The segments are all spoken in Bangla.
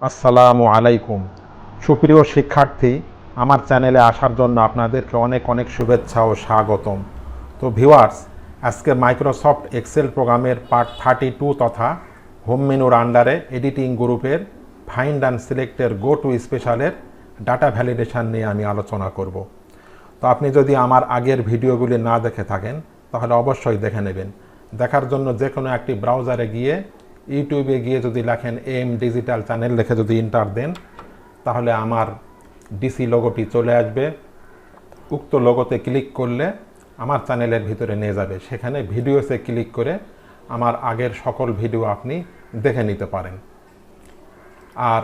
আসসালামু আলাইকুম। সুপ্রিয় শিক্ষার্থী, আমার চ্যানেলে আসার জন্য আপনাদেরকে অনেক অনেক শুভেচ্ছা ও স্বাগতম। তো ভিউয়ার্স, আজকে মাইক্রোসফট এক্সেল প্রোগ্রামের পার্ট 32 তথা হোম মেনুর আন্ডারে এডিটিং গ্রুপের ফাইন্ড অ্যান্ড সিলেক্টের গো টু স্পেশালের ডাটা ভ্যালিডেশন নিয়ে আমি আলোচনা করব। তো আপনি যদি আমার আগের ভিডিওগুলি না দেখে থাকেন তাহলে অবশ্যই দেখে নেবেন। দেখার জন্য যে কোনো একটি ব্রাউজারে গিয়ে ইউটিউবে গিয়ে যদি লেখেন এম ডিজিটাল চ্যানেল লিখে যদি এন্টার দেন তাহলে আমার ডিসি লোগোটি চলে আসবে। উক্ত লোগোতে ক্লিক করলে আমার চ্যানেলের ভিতরে নিয়ে যাবে। সেখানে ভিডিওসে ক্লিক করে আমার আগের সকল ভিডিও আপনি দেখে নিতে পারেন। আর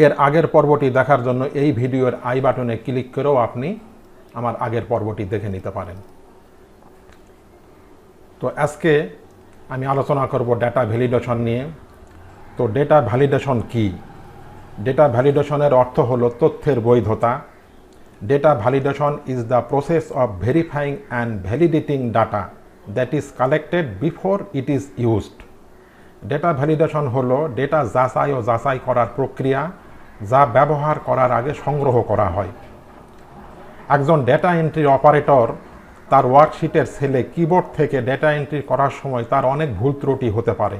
এর আগের পর্বটি দেখার জন্য এই ভিডিওর আই বাটনে ক্লিক করেও আপনি আমার আগের পর্বটি দেখে নিতে পারেন। তো আজকে আমি আলোচনা করব ডেটা ভ্যালিডেশন নিয়ে। তো ডেটা ভ্যালিডেশন কি? ডেটা ভ্যালিডেশনের অর্থ হলো তথ্যের বৈধতা। Data validation is the process of verifying and validating data that is collected before it is used. Data validation হলো ডেটা যাচাই ও যাচাই করার প্রক্রিয়া যা ব্যবহার করার আগে সংগ্রহ করা হয়। একজন ডেটা এন্ট্রি অপারেটর তার ওয়ার্কশিটের সেলে কিবোর্ড থেকে ডেটা এন্ট্রি করার সময় তার অনেক ভুল ত্রুটি হতে পারে।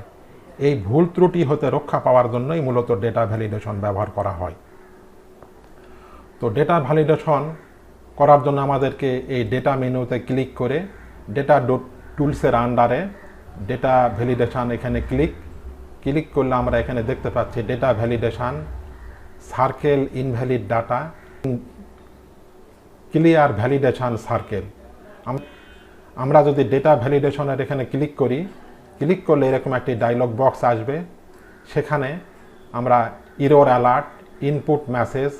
এই ভুল ত্রুটি হতে রক্ষা পাওয়ার জন্যই মূলত ডেটা ভ্যালিডেশন ব্যবহার করা হয়। তো ডেটা ভ্যালিডেশন করার জন্য আমাদেরকে এই ডেটা মেনুতে ক্লিক করে ডেটা টুলসের আন্ডারে ডেটা ভ্যালিডেশন এখানে ক্লিক করলে আমরা এখানে দেখতে পাচ্ছি data validation, circle invalid data, clear validation circle. আমরা যদি ডেটা ভ্যালিডেশনের এখানে ক্লিক করলে এরকম একটি ডায়লগ বক্স আসবে। সেখানে আমরা এরর অ্যালার্ট, ইনপুট মেসেজ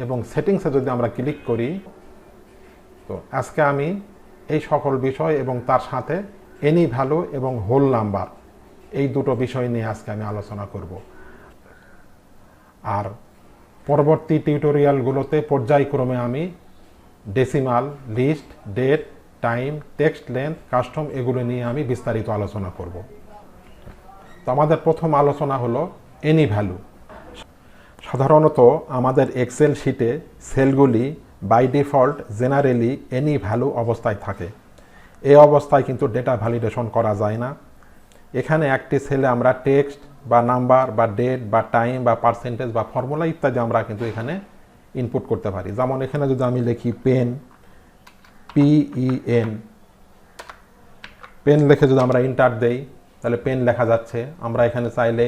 এবং সেটিংসে যদি আমরা ক্লিক করি, তো আজকে আমি এই সকল বিষয় এবং তার সাথে এনি ভ্যালু এবং হোল নাম্বার এই দুটো বিষয় নিয়ে আজকে আমি আলোচনা করব। আর পরবর্তী টিউটোরিয়ালগুলোতে পর্যায়ক্রমে আমি decimal, list, date, time, text length, custom এগুলো নিয়ে আমি বিস্তারিত আলোচনা করব। তো আমাদের প্রথম আলোচনা হলো এনি ভ্যালু। সাধারণত আমাদের এক্সেল শিটে সেলগুলি by default generally any value অবস্থায় থাকে। এই অবস্থায় কিন্তু ডেটা ভ্যালিডেশন করা যায় না। এখানে একটি সেলে আমরা টেক্সট বা নাম্বার বা ডেট বা টাইম বা পার্সেন্টেজ বা ফর্মুলা ইত্যাদি আমরা কিন্তু এখানে ইনপুট করতে পারি। যেমন এখানে যদি আমি লিখি পেন, PEN, পেন লিখে যদি আমরা এন্টার দেই তাহলে পেন লেখা যাচ্ছে। আমরা এখানে চাইলে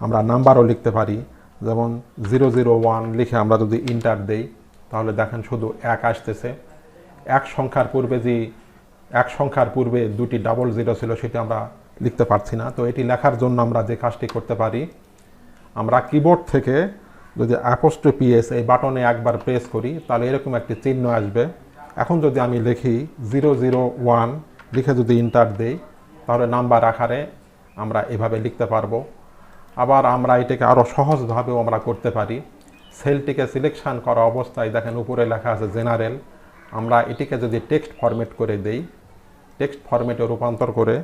আমরা নাম্বারও লিখতে পারি, যেমন 001 লিখে আমরা যদি এন্টার দেই তাহলে দেখেন শুধু 1 আসতেছে। এক সংখ্যার পূর্বে দুটি ডাবল জিরো ছিল, সেটা আমরা লিখতে পারছি না। তো এটি লেখার জন্য আমরা যে কাজটি করতে পারি, আমরা কিবোর্ড থেকে যদি অ্যাপোস্ট্রোপি-S এই বাটনে একবার প্রেস করি তাহলে এরকম একটি চিহ্ন আসবে। এখন যদি আমি লিখি 001 লিখে যদি এন্টার দেই তাহলে নাম্বার আকারে আমরা এভাবে লিখতে পারবো। আবার আমরা এটাকে আরও সহজভাবেও আমরা করতে পারি। সেলটিকে সিলেকশন করা অবস্থায় দেখেন উপরে লেখা আছে জেনারেল, আমরা এটিকে যদি টেক্সট ফরম্যাট করে দেই, টেক্সট ফরম্যাটে রূপান্তর করে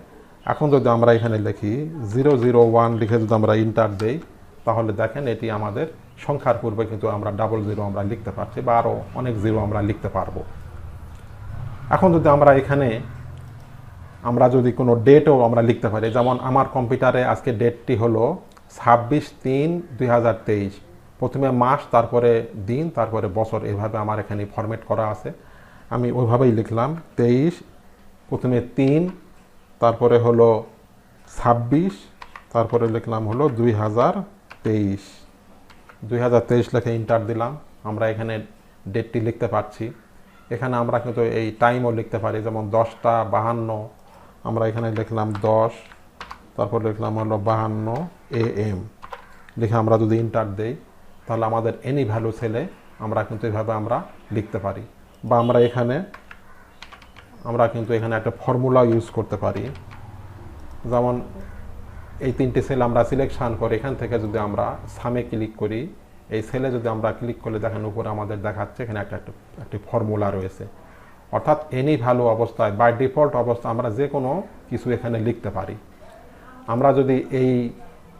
এখন যদি আমরা এখানে লিখি 001 লিখে যদি আমরা এন্টার দেই তাহলে দেখেন এটি আমাদের সংখ্যার পূর্বে কিন্তু আমরা ডাবল জিরো আমরা লিখতে পারছি বা আরও অনেক জিরো আমরা লিখতে পারবো। এখন যদি আমরা এখানে যদি কোনো ডেটও আমরা লিখতে পারি, যেমন আমার কম্পিউটারে আজকে ডেটটি হলো 26/3/2023, প্রথমে মাস, তারপরে দিন, তারপরে বছর, এভাবে আমার এখানে ফরম্যাট করা আছে। আমি ওইভাবেই লিখলাম 23, প্রথমে 3, তারপরে হলো 26, তারপরে লিখলাম হলো 2023 লিখে এন্টার দিলাম। আমরা এখানে ডেটটি লিখতে পারছি। এখানে আমরা কিন্তু এই টাইমও লিখতে পারি, যেমন 10:52 আমরা এখানে লিখলাম 10, তারপর লিখলাম হলো 52 AM লিখে আমরা যদি এন্টার দেই তাহলে আমাদের এনি ভ্যালু সেলে আমরা কিন্তু এভাবে আমরা লিখতে পারি। বা আমরা কিন্তু এখানে একটা ফর্মুলা ইউজ করতে পারি, যেমন এই তিনটি সেল আমরা সিলেকশন করে এখান থেকে যদি আমরা সামে ক্লিক করি, এই সেলে যদি আমরা ক্লিক করলে দেখেন উপরে আমাদের দেখাচ্ছে এখানে একটি ফর্মুলা রয়েছে। অর্থাৎ এনি ভ্যালু অবস্থায় বাই ডিফল্ট অবস্থা আমরা যে কোনো কিছু এখানে লিখতে পারি। আমরা যদি এই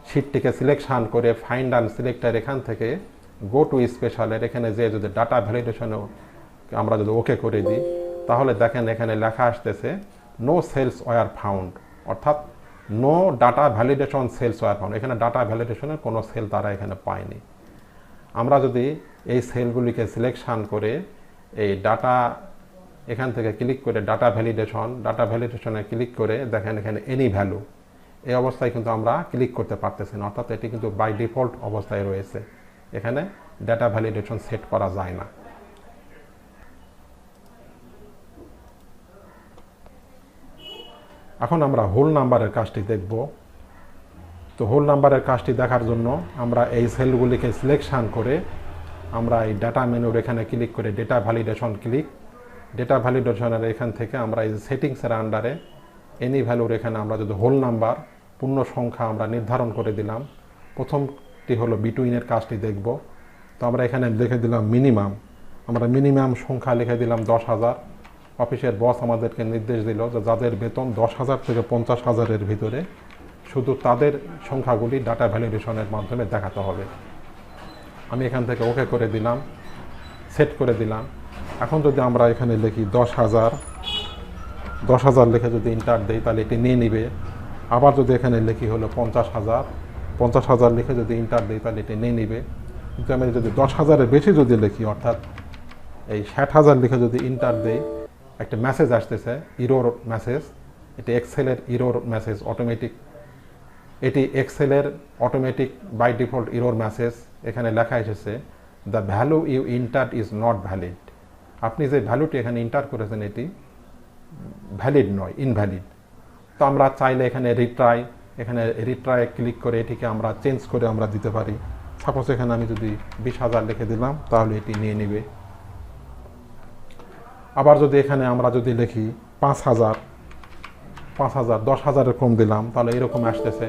শিটটিকে সিলেকশন করে ফাইন্ড অ্যান্ড সিলেক্টার এখান থেকে গো টু স্পেশালের এখানে যে যদি ডাটা ভ্যালিডেশনও আমরা যদি ওকে করে দিই, তাহলে দেখেন এখানে লেখা আসতেছে নো সেলস ওয়ার ফাউন্ড, অর্থাৎ no data validation cells were found. এখানে ডাটা ভ্যালিডেশনের কোনো সেল তারা এখানে পায়নি। আমরা যদি এই সেলগুলিকে সিলেকশন করে এই ডাটা এখান থেকে ক্লিক করে ডাটা ভ্যালিডেশনে ক্লিক করে দেখেন এখানে এনি ভ্যালু, এই অবস্থায় কিন্তু আমরা ক্লিক করতে পারতেছি না, অর্থাৎ এটি কিন্তু বাই ডিফল্ট অবস্থায় রয়েছে, এখানে ডাটা ভ্যালিডেশন সেট করা যায় না। এখন আমরা হোল নাম্বারের কাজটি দেখব। তো হোল নাম্বারের কাজটি দেখার জন্য আমরা এই সেলগুলিকে সিলেকশন করে আমরা এই ডাটা মেনুর এখানে ক্লিক করে ডেটা ভ্যালিডেশন ডেটা ভ্যালিডেশনের এখান থেকে আমরা এই সেটিংসের আন্ডারে এনি ভ্যালুর এখানে আমরা যদি হোল নাম্বার পূর্ণ সংখ্যা আমরা নির্ধারণ করে দিলাম। প্রথমটি হলো বিটুইনের কাজটি দেখব। তো আমরা এখানে লিখে দিলাম মিনিমাম, আমরা মিনিমাম সংখ্যা লিখে দিলাম 10,000। অফিসের বস আমাদেরকে নির্দেশ দিল যে যাদের বেতন 10,000 থেকে 50,000-এর ভিতরে শুধু তাদের সংখ্যাগুলি ডাটা ভ্যালিডেশনের মাধ্যমে দেখাতে হবে। আমি এখান থেকে ওকে করে দিলাম, সেট করে দিলাম। এখন যদি আমরা এখানে লিখি 10,000 লিখে যদি ইন্টার দিই তাহলে এটি নিয়ে নিবে। আবার যদি এখানে লিখি হলো 50,000 লিখে যদি ইন্টার দিই তাহলে এটি নিয়ে নিবে। কিন্তু আমি যদি 10,000-এর বেশি যদি লিখি, অর্থাৎ এই 60,000 লিখে যদি ইন্টার দিই, একটা মেসেজ আসতেছে ইরোর মেসেজ। এটি এক্সেলের ইরোর মেসেজ অটোমেটিক, এটি এক্সেলের automatic by default error message. এখানে লেখা এসেছে the value you enter is not valid. আপনি যে ভ্যালুটি এখানে ইন্টার করেছেন এটি ভ্যালিড নয়, ইনভ্যালিড। তো আমরা চাইলে এখানে রিট্রাই ক্লিক করে এটিকে আমরা চেঞ্জ করে আমরা দিতে পারি। সাপোজ এখানে আমি যদি 20,000 লিখে দিলাম তাহলে এটি নিয়ে নেবে। আবার যদি এখানে আমরা যদি লিখি 5,000, 10,000-এর কম দিলাম তাহলে এরকম আসতেছে।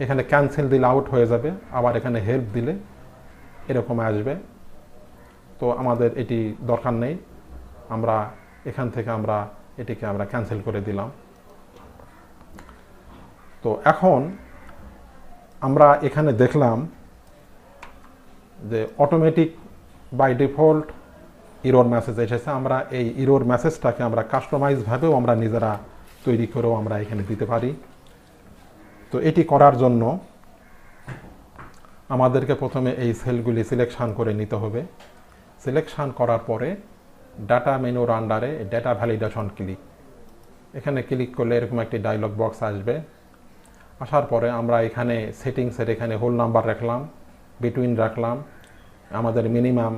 এখানে ক্যান্সেল দিলে আউট হয়ে যাবে, আবার এখানে হেল্প দিলে এরকম আসবে। তো আমাদের এটি দরকার নেই, আমরা এখান থেকে আমরা এটিকে আমরা ক্যান্সেল করে দিলাম। তো এখন আমরা এখানে দেখলাম যে automatic by default error message এসেছে। আমরা এই ইরোর মেসেজটাকে আমরা কাস্টমাইজভাবেও আমরা নিজেরা তৈরি করেও আমরা এখানে দিতে পারি। তো এটি করার জন্য আমাদেরকে প্রথমে এই সেলগুলি সিলেকশন করে নিতে হবে। সিলেকশন করার পরে ডাটা মেনুর আন্ডারে ডেটা ভ্যালিডেশন এখানে ক্লিক করলে এরকম একটি ডায়লগ বক্স আসবে। আসার পরে আমরা এখানে সেটিংসের এখানে হোল নাম্বার রাখলাম, বিটুইন রাখলাম, আমাদের মিনিমাম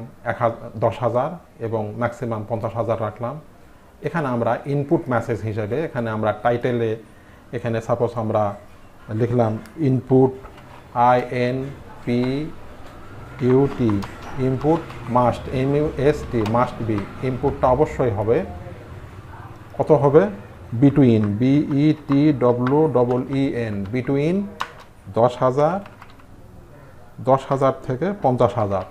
10,000 এবং ম্যাক্সিমাম 50,000 রাখলাম। এখানে আমরা ইনপুট মেসেজ হিসেবে এখানে আমরা টাইটেলে এখানে সাপোজ আমরা লিখলাম input INPUT, input must MUST must be, ইনপুটটা অবশ্যই হবে। কত হবে? বিটুইন BETWEEN, বিটুইন 10,000 থেকে 50,000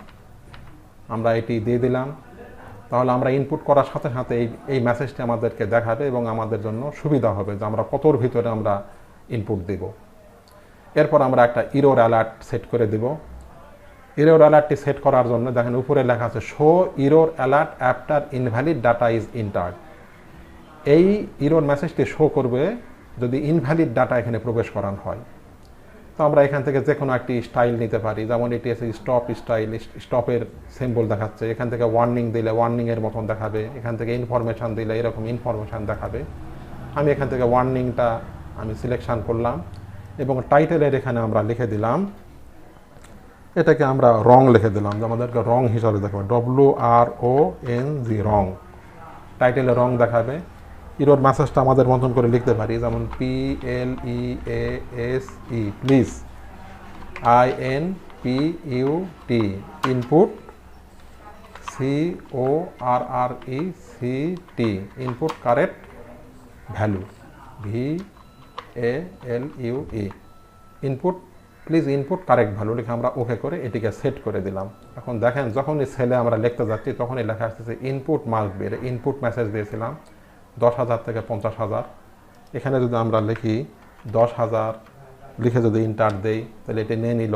আমরা এটি দিয়ে দিলাম। তাহলে আমরা ইনপুট করার সাথে সাথে এই মেসেজটি আমাদেরকে দেখাবে এবং আমাদের জন্য সুবিধা হবে যে আমরা কতর ভিতরে আমরা ইনপুট দেব। এরপর আমরা একটা ইরোর অ্যালার্ট সেট করে দেব। ইরোর অ্যালার্টটি সেট করার জন্য দেখেন উপরে লেখা আছে show error alert after invalid data is entered. এই ইরোর মেসেজটি শো করবে যদি ইনভ্যালিড ডাটা এখানে প্রবেশ করানো হয়। তো আমরা এখান থেকে যে কোনো একটি স্টাইল নিতে পারি, যেমন এটি আছে স্টপ স্টাইল, স্টপের সিম্বল দেখাচ্ছে। এখান থেকে ওয়ার্নিং দিলে ওয়ার্নিংয়ের মতন দেখাবে, এখান থেকে ইনফরমেশান দিলে এরকম ইনফরমেশান দেখাবে। আমি এখান থেকে ওয়ার্নিংটা আমি সিলেকশান করলাম এবং টাইটেলের এখানে আমরা লিখে দিলাম, এটাকে আমরা রং লিখে দিলাম যে আমাদেরকে রং হিসাবে দেখাবে, WRONG, রং। টাইটেলে রং দেখাবে। ইরোর মেসেজটা আমাদের মতন করে লিখতে পারি, যেমন PLEASE, please, INPUT, input, CORRECT, input correct value, VALUE, input, please input correct value লিখে আমরা ওকে করে এটিকে সেট করে দিলাম। এখন দেখেন যখনই সেলে আমরা লিখতে যাচ্ছি তখনই লেখা আসতেছে input must be, input message দিয়েছিলাম 10,000 থেকে 50,000। এখানে যদি আমরা লিখি 10,000 লিখে যদি ইন্টার দেই তাহলে এটি নিয়ে নিল।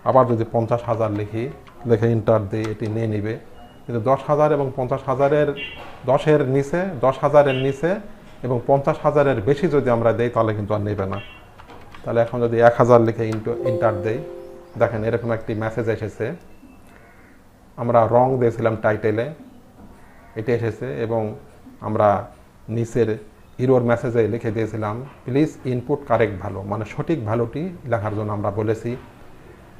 আবার যদি 50,000 লিখি, লিখে ইন্টার দিই, এটি নিয়ে নিবে। কিন্তু 10,000 এবং 50,000-এর 10-এর নিচে, 10,000-এর নিচে এবং 50,000-এর বেশি যদি আমরা দেই তাহলে কিন্তু আর নেবে না। তাহলে এখন যদি 1,000 লিখে ইন্টার দেই, দেখেন এরকম একটি মেসেজ এসেছে। আমরা রং দিয়েছিলাম টাইটেলে, এটি এসেছে এবং আমরা নিচের ইরোর মেসেজে লিখে দিয়েছিলাম প্লিজ ইনপুট কারেক্ট ভ্যালু, মানে সঠিক ভ্যালুটি লেখার জন্য আমরা বলেছি।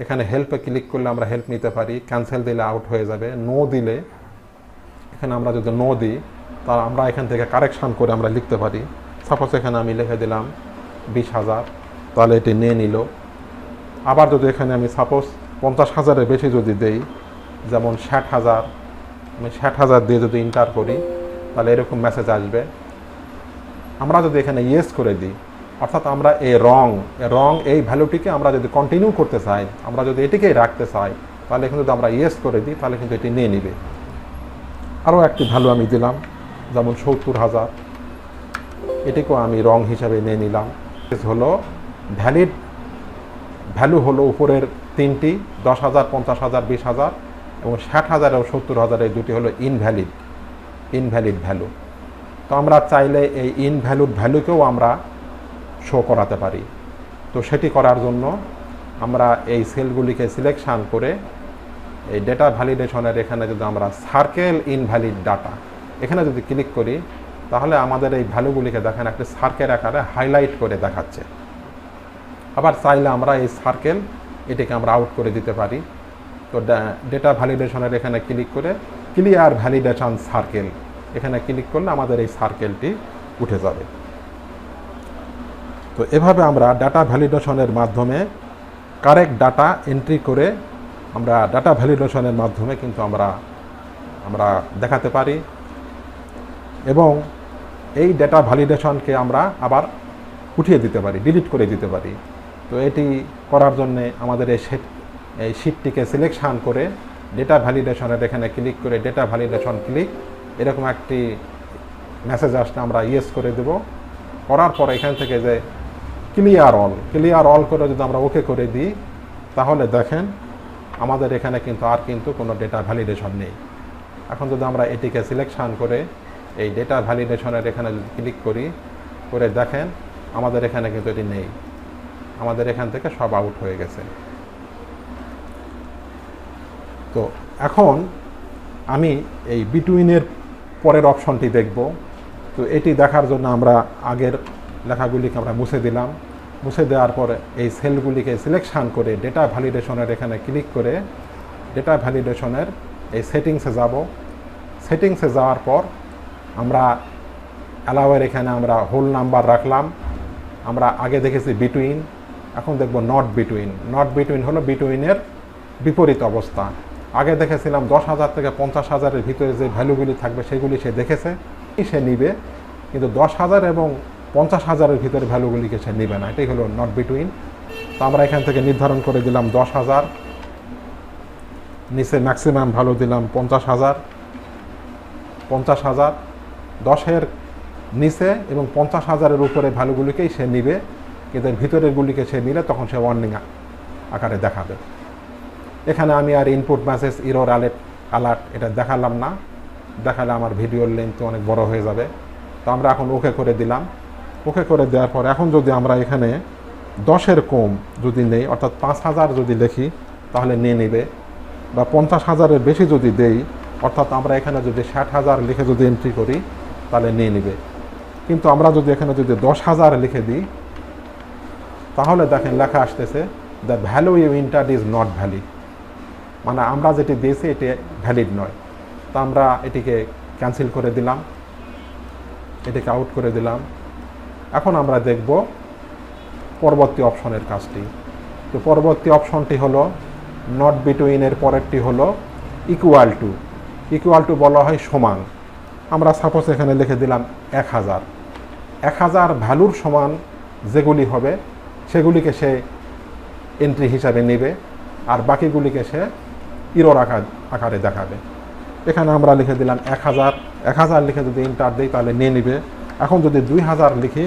এখানে হেল্পে ক্লিক করলে আমরা হেল্প নিতে পারি, ক্যান্সেল দিলে আউট হয়ে যাবে, নো দিলে, এখানে আমরা যদি নো দিই তা আমরা এখান থেকে কারেকশান করে আমরা লিখতে পারি। সাপোজ এখানে আমি লিখে দিলাম 20,000, তাহলে এটি নিয়ে নিল। আবার যদি এখানে আমি সাপোজ 50,000-এর বেশি যদি দেই, যেমন 60,000, আমি 60,000 দিয়ে যদি ইন্টার করি তাহলে এরকম মেসেজ আসবে। আমরা যদি এখানে ইয়েস করে দিই, অর্থাৎ আমরা এই রং এই ভ্যালুটিকে আমরা যদি কন্টিনিউ করতে চাই, আমরা যদি এটিকেই রাখতে চাই, তাহলে এখানে যদি আমরা ইয়েস করে দিই তাহলে কিন্তু এটি নিয়ে নিবে। আরও একটি ভ্যালু আমি দিলাম, যেমন 70,000, এটিকেও আমি রং হিসাবে নিয়ে নিলাম। হলো ভ্যালিড ভ্যালু হলো উপরের তিনটি, 10,000, 50,000, 20,000 এবং 60,000 এবং 70,000, এই দুটি হলো ইনভ্যালিড ভ্যালু। তো আমরা চাইলে এই ইনভ্যালিড ভ্যালুকেও আমরা শো করাতে পারি। তো সেটি করার জন্য আমরা এই সেলগুলিকে সিলেকশান করে এই ডেটা ভ্যালিডেশনের এখানে যদি আমরা সার্কেল ইনভ্যালিড ডাটা এখানে যদি ক্লিক করি, তাহলে আমাদের এই ভ্যালুগুলিকে দেখেন একটি সার্কেল আকারে হাইলাইট করে দেখাচ্ছে। আবার চাইলে আমরা এই সার্কেল এটিকে আমরা আউট করে দিতে পারি। তো ডেটা ভ্যালিডেশনের এখানে ক্লিক করে ক্লিয়ার ভ্যালিডেশন সার্কেল এখানে ক্লিক করলে আমাদের এই সার্কেলটি উঠে যাবে। তো এভাবে আমরা ডাটা ভ্যালিডেশনের মাধ্যমে কারেক্ট ডাটা এন্ট্রি করে আমরা ডাটা ভ্যালিডেশনের মাধ্যমে কিন্তু আমরা দেখাতে পারি এবং এই ডেটা ভ্যালিডেশনকে আমরা আবার উঠিয়ে দিতে পারি, ডিলিট করে দিতে পারি। তো এটি করার জন্যে আমাদের এই শিটটিকে সিলেকশান করে ডেটা ভ্যালিডেশনের এখানে ক্লিক করে ডেটা ভ্যালিডেশন ক্লিক, এরকম একটি মেসেজ আসলে আমরা ইয়েস করে দেব। করার পর এখান থেকে যে ক্লিয়ার অল করে যদি আমরা ওকে করে দিই, তাহলে দেখেন আমাদের এখানে কিন্তু কোনো ডেটা ভ্যালিডেশন নেই। এখন যদি আমরা এটিকে সিলেকশান করে এই ডেটা ভ্যালিডেশনের এখানে যদি ক্লিক করি, করে দেখেন আমাদের এখানে কিন্তু এটি নেই, আমাদের এখান থেকে সব আউট হয়ে গেছে। তো এখন আমি এই বিটুইনের পরের অপশনটি দেখব। তো এটি দেখার জন্য আমরা আগের লেখাগুলিকে আমরা মুছে দিলাম। মুছে দেওয়ার পরে এই সেলগুলিকে সিলেকশান করে ডেটা ভ্যালিডেশনের এখানে ক্লিক করে ডেটা ভ্যালিডেশনের এই সেটিংসে যাব। সেটিংসে যাওয়ার পর আমরা অ্যালাওয়ের এখানে আমরা হোল নাম্বার রাখলাম। আমরা আগে দেখেছি বিটুইন, এখন দেখব নট বিটুইন হলো বিটুইনের বিপরীত অবস্থা। আগে দেখেছিলাম 10,000 থেকে 50,000-এর ভিতরে যে ভ্যালুগুলি থাকবে সেগুলি সে দেখেছে, সে নিবে, কিন্তু 10,000 এবং 50,000-এর ভিতরে ভ্যালুগুলিকে সে নিবে না, এটাই হলো নট বিটুইন। তো আমরা এখান থেকে নির্ধারণ করে দিলাম 10,000, নিচে ম্যাক্সিমাম ভ্যালু দিলাম 50,000, 10-এর নিচে এবং 50,000-এর উপরে ভ্যালুগুলিকেই সে নিবে, কিন্তু এর ভিতরের গুলিকে সে নিলে তখন সে ওয়ার্নিং আকারে দেখাবে। এখানে আমি আর ইনপুট মেসেজ ইরর অ্যালার্ট এটা দেখালাম না, দেখালে আমার ভিডিওর লেন্থ অনেক বড় হয়ে যাবে। তো আমরা এখন ওকে করে দিলাম। ওকে করে দেওয়ার পর এখন যদি আমরা এখানে 10-এর কম যদি নেই, অর্থাৎ 5,000 যদি লিখি তাহলে নিয়ে নেবে, বা 50,000-এর বেশি যদি দেই, অর্থাৎ আমরা এখানে যদি 60,000 লিখে যদি এন্ট্রি করি তাহলে নিয়ে নেবে। কিন্তু আমরা যদি এখানে যদি 10,000 লিখে দিই, তাহলে দেখেন লেখা আসতেছে the value you entered is not valid, মানে আমরা যেটি দিয়েছি এটি ভ্যালিড নয়। তো আমরা এটিকে ক্যান্সেল করে দিলাম, এটিকে আউট করে দিলাম। এখন আমরা দেখব পরবর্তী অপশনের কাজটি। তো পরবর্তী অপশনটি হলো নট বিটুইনের পরেরটি হলো ইকুয়াল টু বলা হয় সমান। আমরা সাপোজ এখানে লিখে দিলাম 1,000 ভ্যালুর সমান যেগুলি হবে সেগুলিকে সে এন্ট্রি হিসাবে নেবে, আর বাকিগুলিকে সে ইরর আকারে দেখাবে। এখানে আমরা লিখে দিলাম 1,000 লিখে যদি এন্টার দিই তাহলে নিয়ে নিবে। এখন যদি 2,000 লিখি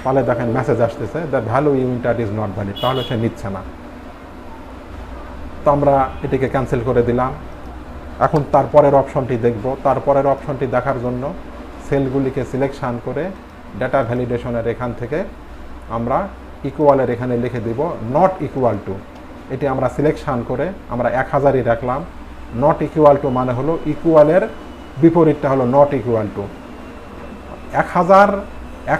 তাহলে দেখেন মেসেজ আসতেছে the value you entered is not valid, তাহলে সে নিচ্ছে না। তো আমরা এটিকে ক্যান্সেল করে দিলাম। এখন তারপরের অপশনটি দেখব। তারপরের অপশনটি দেখার জন্য সেলগুলিকে সিলেকশান করে ডেটা ভ্যালিডেশনের এখান থেকে আমরা ইকুয়ালের এখানে লিখে দিব নট ইকুয়াল টু। এটি আমরা সিলেকশান করে আমরা 1000ই রাখলাম। নট ইকুয়াল টু মানে হলো ইকুয়ালের বিপরীতটা হলো নট ইকুয়াল টু।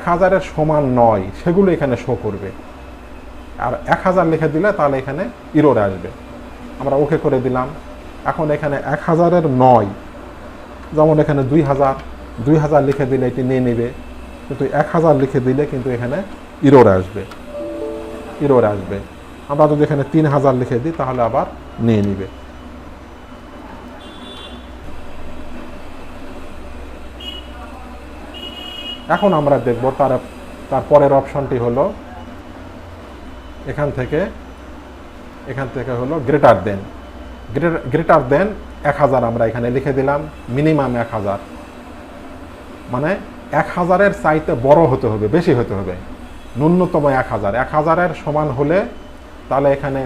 1000-এর সমান নয় সেগুলো এখানে শো করবে, আর 1000 লিখে দিলে তাহলে এখানে ইরর আসবে। আমরা ওকে করে দিলাম। এখন এখানে 1000-এর নয়, যেমন এখানে 2000 লিখে দিলে এটি নিয়ে নেবে, কিন্তু 1000 লিখে দিলে কিন্তু এখানে ইরর আসবে। আমরা যদি এখানে 3000 লিখে দিই তাহলে আবার নিয়ে নিবে। এখন আমরা দেখব তারপরের অপশনটি হলো এখান থেকে হলো গ্রেটার দেন 1000 আমরা এখানে লিখে দিলাম। মিনিমাম 1000 মানে 1000-এর চাইতে বড় হতে হবে, বেশি হতে হবে। ন্যূনতম 1000-এর সমান হলে তাহলে এখানে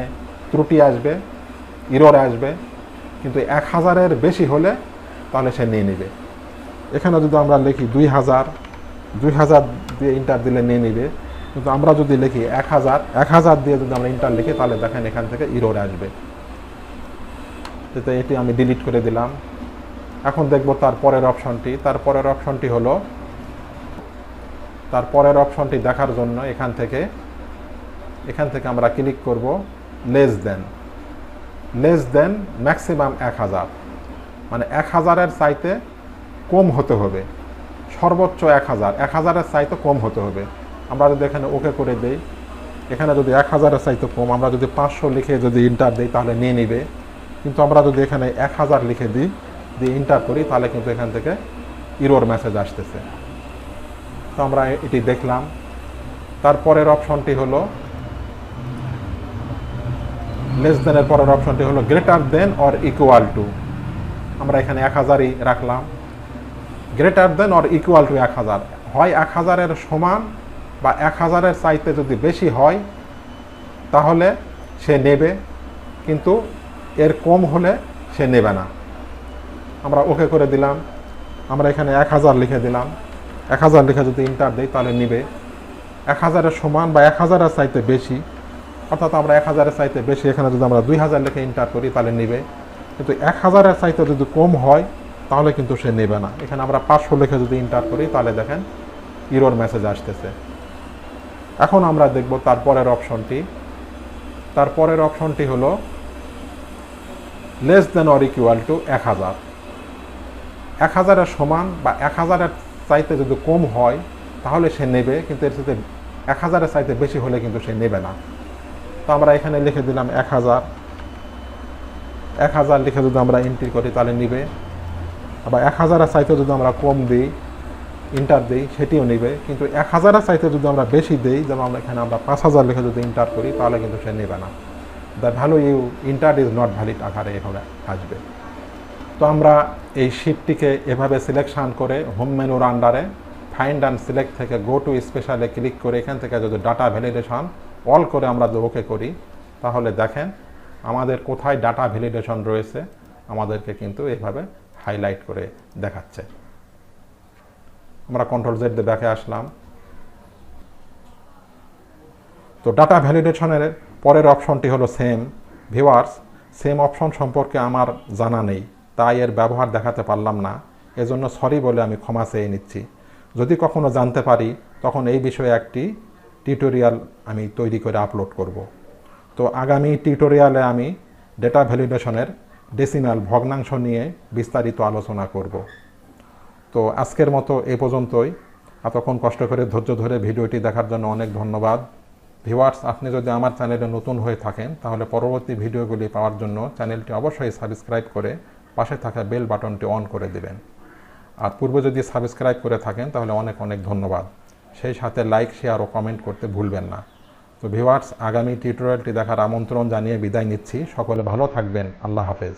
ত্রুটি আসবে, ইরর আসবে, কিন্তু 1000-এর বেশি হলে তাহলে সে নিয়ে নেবে। এখানে যদি আমরা লিখি 2000 দিয়ে ইন্টার দিলে নিয়ে নিবে, কিন্তু আমরা যদি লিখি 1000 দিয়ে যদি আমরা ইন্টার লিখি তাহলে দেখেন এখান থেকে ইরর আসবে। তো এটি আমি ডিলিট করে দিলাম। এখন দেখব তারপরের অপশনটি হলো তারপরের অপশনটি দেখার জন্য এখান থেকে আমরা ক্লিক করব লেস দেন ম্যাক্সিমাম 1000, মানে 1000-এর চাইতে কম হতে হবে। সর্বোচ্চ 1000-এর চাইতে কম হতে হবে। আমরা যদি এখানে ওকে করে দেই, এখানে যদি 1000-এর চাইতে কম, আমরা যদি 500 লিখে যদি ইন্টার দিই তাহলে নিয়ে নিবে, কিন্তু আমরা যদি এখানে 1000 লিখে দিই দিয়ে ইন্টার করি তাহলে কিন্তু এখান থেকে ইরর মেসেজ আসতেছে। তো আমরা এটি দেখলাম। তারপরের অপশনটি হলো লেস দেনের পরের অপশনটি হলো greater than or equal to. আমরা এখানে 1000ই রাখলাম। Greater than or equal to 1000, হয় 1000-এর সমান বা 1000-এর চাইতে যদি বেশি হয় তাহলে সে নেবে, কিন্তু এর কম হলে সে নেবে না। আমরা ওকে করে দিলাম। আমরা এখানে 1000 লিখে দিলাম। 1000 লিখে যদি ইন্টার দিই তাহলে নিবে। 1000-এর সমান বা 1000-এর চাইতে বেশি, অর্থাৎ আমরা 1000-এর চাইতে বেশি এখানে যদি আমরা 2000 লিখে ইন্টার করি তাহলে নিবে, কিন্তু 1000-এর চাইতে যদি কম হয় তাহলে কিন্তু সে নেবে না। এখানে আমরা 500 লিখে যদি ইন্টার করি তাহলে দেখেন ইরর মেসেজ আসতেছে। এখন আমরা দেখব তারপরের অপশনটি হলো less than or equal to 1000। 1000-এর সমান বা 1000-এর চাইতে যদি কম হয় তাহলে সে নেবে, কিন্তু এর সাথে 1000-এর চাইতে বেশি হলে কিন্তু সে নেবে না। তো আমরা এখানে লিখে দিলাম 1000 লিখে যদি আমরা এন্ট্রি করি তাহলে নিবে। আবার 1000-এর চাইতে যদি আমরা কম দিই, ইন্টার দিই, সেটিও নেবে, কিন্তু 1000-এর চাইতে যদি আমরা বেশি দিই, যেমন এখানে আমরা 5000 লিখে যদি ইন্টার করি তাহলে কিন্তু সে নেবে না। The value you entered is not valid আকারে এভাবে আসবে। তো আমরা এই শিটটিকে এভাবে সিলেকশান করে হোম মেনুর আন্ডারে ফাইন্ড অ্যান্ড সিলেক্ট থেকে গো টু স্পেশালে ক্লিক করে এখান থেকে যদি ডাটা ভ্যালিডেশন অল করে আমরা যদি ওকে করি তাহলে দেখেন আমাদের কোথায় ডাটা ভ্যালিডেশন রয়েছে আমাদেরকে কিন্তু এইভাবে হাইলাইট করে দেখাচ্ছে। আমরা কন্ট্রোল জেড দিয়ে ব্যাকে আসলাম। তো ডাটা ভ্যালিডেশনের পরের অপশনটি হলো সেম অপশন সম্পর্কে আমার জানা নেই, তাই এর ব্যবহার দেখাতে পারলাম না, এজন্য সরি বলে আমি ক্ষমা চেয়ে নিচ্ছি। যদি কখনো জানতে পারি তখন এই বিষয়ে একটি টিউটোরিয়াল আমি তৈরি করে আপলোড করব। তো আগামী টিউটোরিয়ালে আমি ডেটা ভ্যালিডেশনের ডেসিমাল ভগ্নাংশ নিয়ে বিস্তারিত আলোচনা করব। তো আজকের মতো এ পর্যন্তই। এতক্ষণ কষ্ট করে ধৈর্য ধরে ভিডিওটি দেখার জন্য অনেক ধন্যবাদ। ভিউয়ার্স, আপনি যদি আমার চ্যানেলে নতুন হয়ে থাকেন তাহলে পরবর্তী ভিডিওগুলি পাওয়ার জন্য চ্যানেলটি অবশ্যই সাবস্ক্রাইব করে পাশে থাকা বেল বাটনটি অন করে দেবেন। আর পূর্বে যদি সাবস্ক্রাইব করে থাকেন তাহলে অনেক অনেক ধন্যবাদ। সেই সাথে লাইক, শেয়ার ও কমেন্ট করতে ভুলবেন না। তো ভিউয়ার্স, আগামী টিউটোরিয়ালটি দেখার আমন্ত্রণ জানিয়ে বিদায় নিচ্ছি। সকলে ভালো থাকবেন। আল্লাহ হাফেজ।